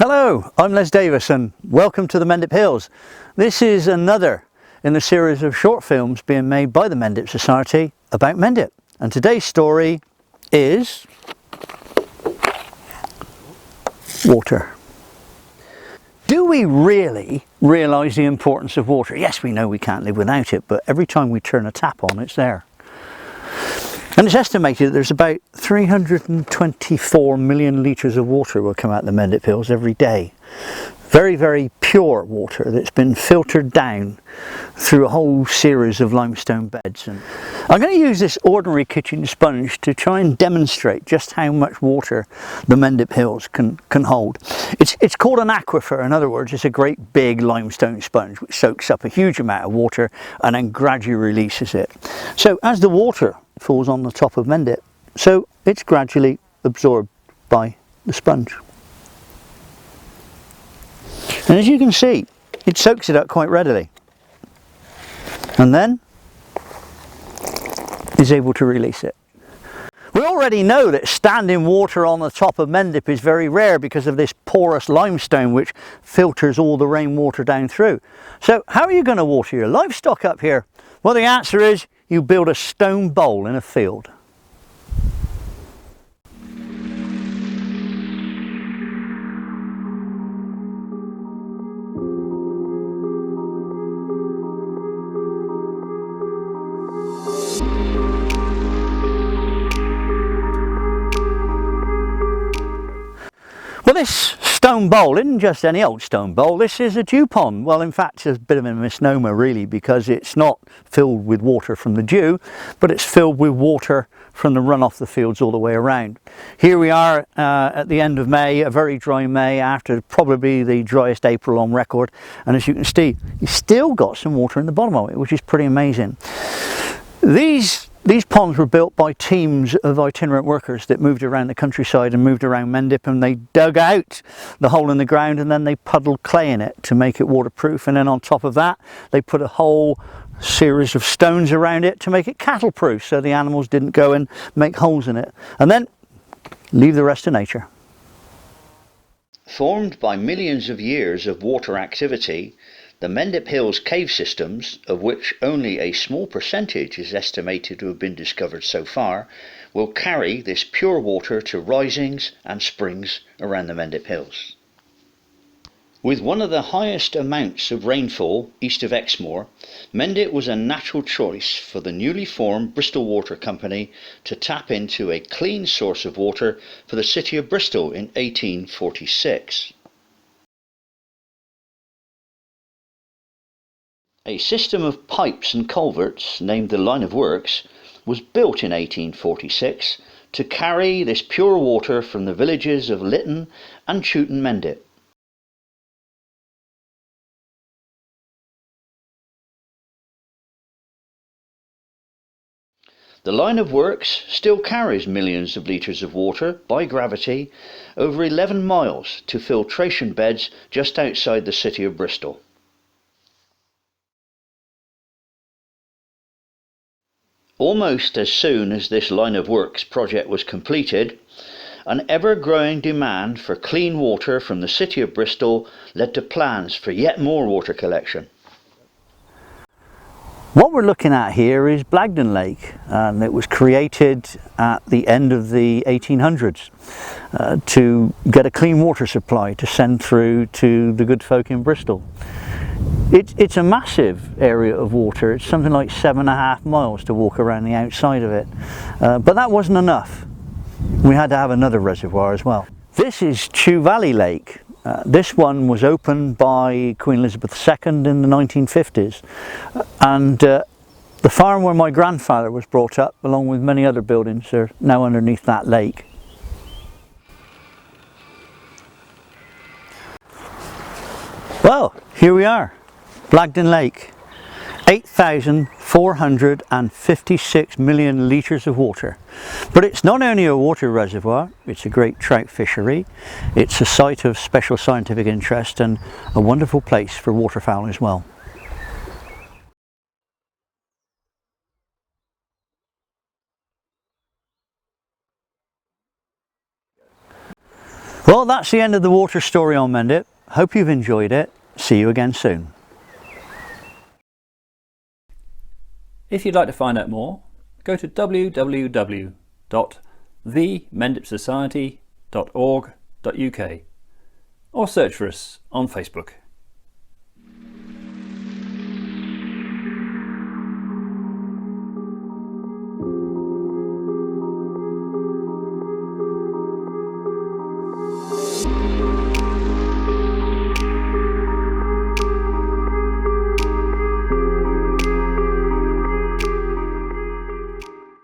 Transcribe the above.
Hello, I'm Les Davis and welcome to the Mendip Hills. This is another in the series of short films being made by the Mendip Society about Mendip. And today's story is water. Do we really realise the importance of water? Yes, we know we can't live without it, but every time we turn a tap on, it's there. And it's estimated that there's about 324 million litres of water will come out the Mendip Hills every day. Very, very pure water that's been filtered down through a whole series of limestone beds. And I'm going to use this ordinary kitchen sponge to try and demonstrate just how much water the Mendip Hills can hold. It's called an aquifer. In other words, it's a great big limestone sponge which soaks up a huge amount of water and then gradually releases it. So as the water falls on the top of Mendip, so it's gradually absorbed by the sponge. And as you can see, it soaks it up quite readily and then is able to release it. We already know that standing water on the top of Mendip is very rare because of this porous limestone which filters all the rainwater down through. So how are you going to water your livestock up here? Well, the answer is you build a stone bowl in a field. Well, this stone bowl isn't just any old stone bowl, this is a dew pond. Well, in fact, it's a bit of a misnomer really, because it's not filled with water from the dew, but it's filled with water from the runoff the fields all the way around. Here we are at the end of May, a very dry May, after probably the driest April on record, and as you can see, you've still got some water in the bottom of it, which is pretty amazing. These ponds were built by teams of itinerant workers that moved around the countryside and moved around Mendip, and they dug out the hole in the ground and then they puddled clay in it to make it waterproof, and then on top of that they put a whole series of stones around it to make it cattle proof so the animals didn't go and make holes in it, and then leave the rest to nature. Formed by millions of years of water activity, the Mendip Hills cave systems, of which only a small percentage is estimated to have been discovered so far, will carry this pure water to risings and springs around the Mendip Hills. With one of the highest amounts of rainfall east of Exmoor, Mendip was a natural choice for the newly formed Bristol Water Company to tap into a clean source of water for the city of Bristol in 1846. A system of pipes and culverts, named the Line of Works, was built in 1846 to carry this pure water from the villages of Lytton and Chewton Mendip. The Line of Works still carries millions of litres of water by gravity over 11 miles to filtration beds just outside the city of Bristol. Almost as soon as this Line of Works project was completed, an ever-growing demand for clean water from the city of Bristol led to plans for yet more water collection. What we're looking at here is Blagden Lake, and it was created at the end of the 1800s to get a clean water supply to send through to the good folk in Bristol. It's a massive area of water. It's something like 7.5 miles to walk around the outside of it, but that wasn't enough. We had to have another reservoir as well. This is Chew Valley Lake. This one was opened by Queen Elizabeth II in the 1950s, and the farm where my grandfather was brought up, along with many other buildings, are now underneath that lake. Well, here we are, Blagden Lake. 8,456 million litres of water. But it's not only a water reservoir, it's a great trout fishery, it's a site of special scientific interest and a wonderful place for waterfowl as well. Well, that's the end of the water story on Mendip. Hope you've enjoyed it. See you again soon. If you'd like to find out more, go to www.themendipsociety.org.uk or search for us on Facebook.